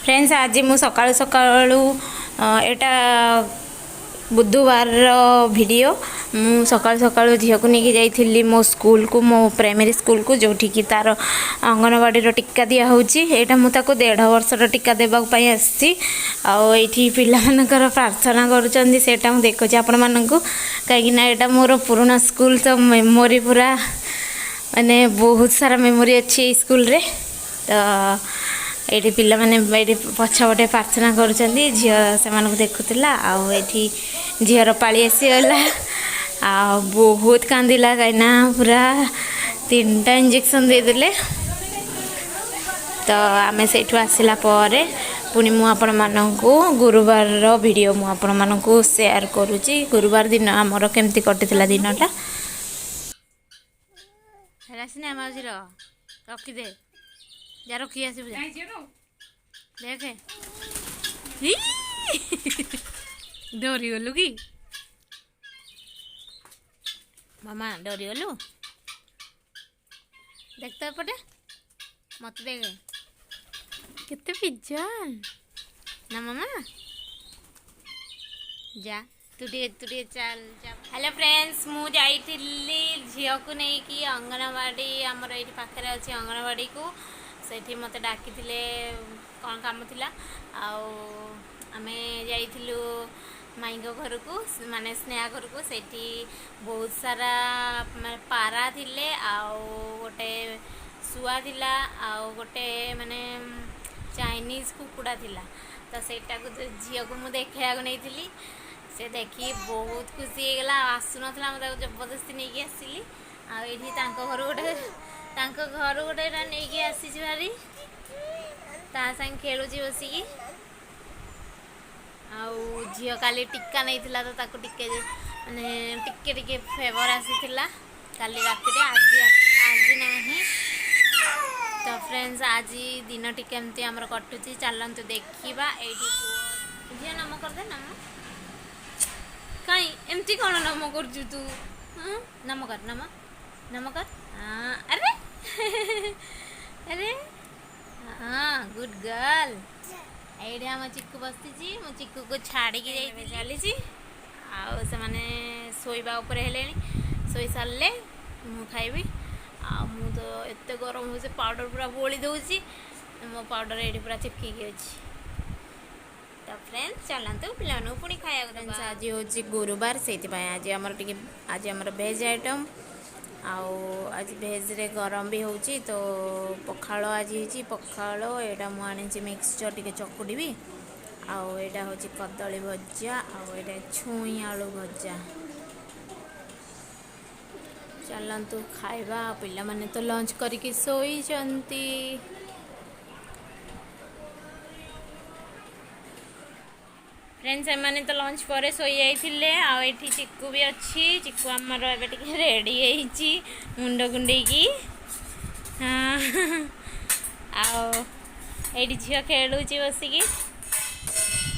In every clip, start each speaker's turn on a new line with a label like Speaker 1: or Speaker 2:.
Speaker 1: Friends आज मु सकाळू सकाळू एटा बुधवार वीडियो मु सकाळू सकाळू झील को लेकिन जाइली मो स्कूल को मो प्राइमरी स्कूल को जो कि तार अंगनवाड़ी टीका दिया होची एटा मु ताको 1.5 वर्षर टीका देवाई आसी आठी पिलानकर प्रार्थना करुँच सेटा मुझे देखुची आपण मानू कहीं एटा मोर पुराना स्कूल तो मेमोरी पूरा माने बहुत सारा मेमोरी अच्छी स्कूल रे तो ये पिला माने पछपटे प्रार्थना करुँच झी से देखुला आठी झीर पाली आसीगला आ बहुत कांदिला कहीं पूरा 3टा इंजेक्शन देदेले तो आम से आसला पुणी मुझे गुरुवार वीडियो मुझे शेयर करुँची गुरुवार दिन आमर केमती कटिला दिनटा रखीदे जा रखी आस देखे डरी गलु कि मामा डरी गलु देख तो एपटे मत देखे केते पिज्जन ना मामा जा तू चल हेलो फ्रेंड्स मु जाइली झील को लेकिन अंगनवाड़ी आमर ये पाखे अच्छे अंगनवाड़ी को सेठी मत डाकी कौन काम थिला आमे जाइलु माई घर को माने स्नेहा घर को सेठी बहुत सारा पारा थिले गोटे शुआ थिला गोटे माने चाइनीज कुकुड़ा थिला तो सेटा को झील को मुझे देखा नहीं से देखी बहुत खुशी होगला आसु ना मुझे जबरदस्ती नहीं आसली आई घर गोटे नहीं आसी भारी संग खेलुची बसिकी झी काली टीका नहीं तो ताको टिके माने टिके फेवर आसीला काली राति आज नहीं तो फ्रेंड्स आज दिन टी केमती आमर कटुची चलतु देखा ये नाम करदे नाम कहीं एमती कौन नाम कर तू नाम कर नाम कर अरे अरे हाँ गुड गर्ल ये आम चिक्कू बसी मो चिक्कू को छाड़ी चली से मैंने शोवा शोई सारे मु खाइबी मु तो एत गरम हो पाउडर पूरा बोली दूसरी मो पाउडर ये पूरा चिपकी अच्छी तो फ्रेंड्स चलतु पिला पुणी खाया फ्रेंड्स आज हूँ गुरुवार से आज आमर भेज आइटम आज भेज रे गरम भी होची तो पखाड़ आज ही पखाड़ यहाँ मुझे मिक्सचर टी चकुड़ी आटा हूँ कदली भजा आटा छुई आलू भजा चलतु खाइबा पिला माने तो लंच करके सोई फ्रेंड्स एमाने तो लंच पर सोई जाइए आठी चिक्कू भी अच्छी चिक्कू आमर ए रेडी है मुंड कुंडे की हाँ आठी झील खेलुची बसिकी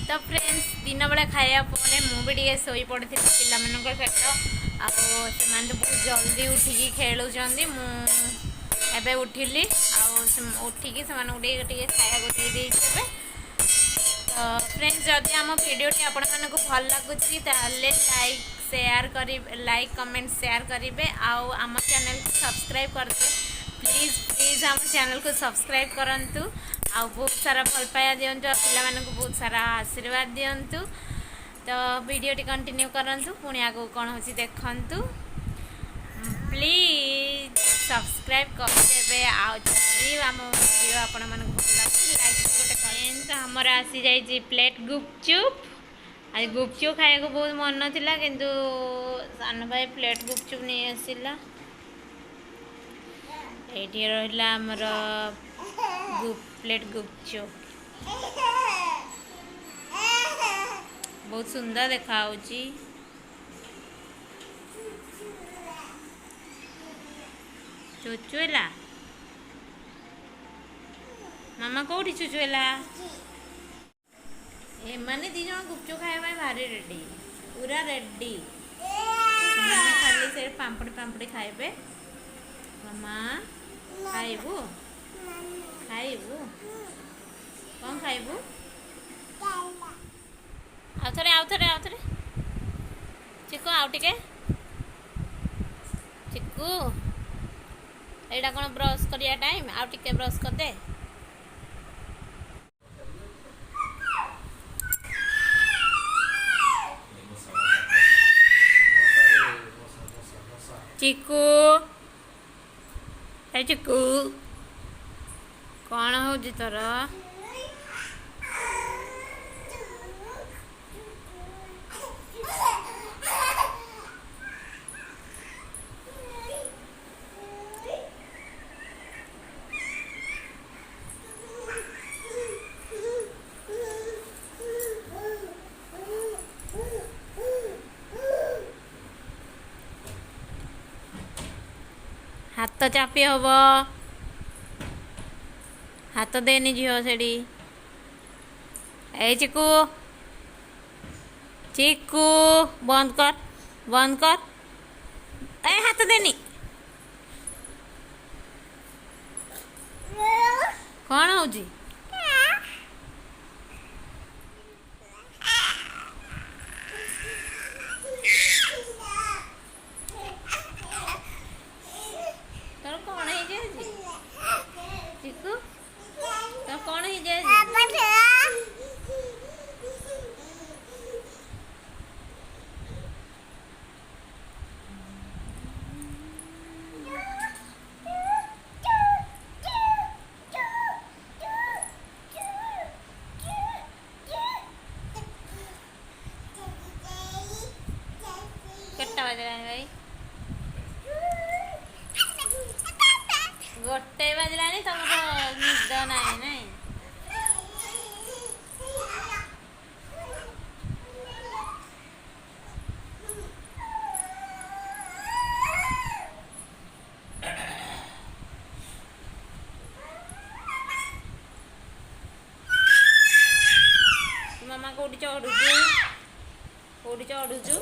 Speaker 1: तो फ्रेंड्स दिन बेला खाया मुझे शोई पड़ी थी पिला सहित आने बहुत जल्दी उठिकी खेलुँच मुझे उठिली उठिकी से खाया दे तो फ्रेंड्स जदि आम भिडियोटी आपण मानक भल लगुच लाइक कमेंट शेयर करेंगे आम चैनल को सब्सक्राइब करते प्लीज आम चैनल को सब्सक्राइब करंतु बहुत सारा भल पाया दिंतु पिला बहुत सारा आशीर्वाद दिंतु तो वीडियोटी कंटिन्यू करंतु पुणी आगो कौन हो देखंतु प्लीज सब्सक्राइब करदे आम वीडियो आपण मानक भल लाइक गोटे हमर आसी जाइए प्लेट गुपचुप आज गुपचुप खाया को बहुत मन नाला किंतु सान भाई प्लेट गुपचुप नहीं आसला ये रहा आमर प्लेट गुपचुप बहुत सुंदर देखा चुचुला मामा कौटी चुचुला एमाने दी जन गुपचुप खाया भारी रेडी पूरा रेडी खाली से पांपड़ी खाइबे मामा खाइबू खाइबू कौन खाइबू ଖାଇବୁ? ଆଉଥରେ ଚିକୁ ଆଉ ଟିକେ ଚିକୁ ଏଇଟା କ'ଣ ବ୍ରସ୍ କରିବା ଟାଇମ୍? ଆଉ ଟିକେ ବ୍ରସ୍ କରିଦେ। ଚିକୁ ଏ ଚିକୁ କ'ଣ ହେଉଛି ତୋର? ହାତ ଚାପି ହବ, ହାତ ଦେନି ଝିଅ ସେଠି। ଏଇ ଚିକୁ ଚିକୁ ବନ୍ଦ କର ଏ ହାତ ଦେନି। କ'ଣ ହଉଛି? ତୋର କ'ଣ ହେଇଯାଇଛି ଚିକୁ? ତୋର କ'ଣ ହେଇଯାଇଛି? କେତେଟା ବାଜିଲାଣି ଭାଇ? 1 ବାଜିଲାଣି। ତମର ନିଦ ନାହିଁ ନାଇଁ? ମାମା କୋଉଠି ଚଢୁଛୁ?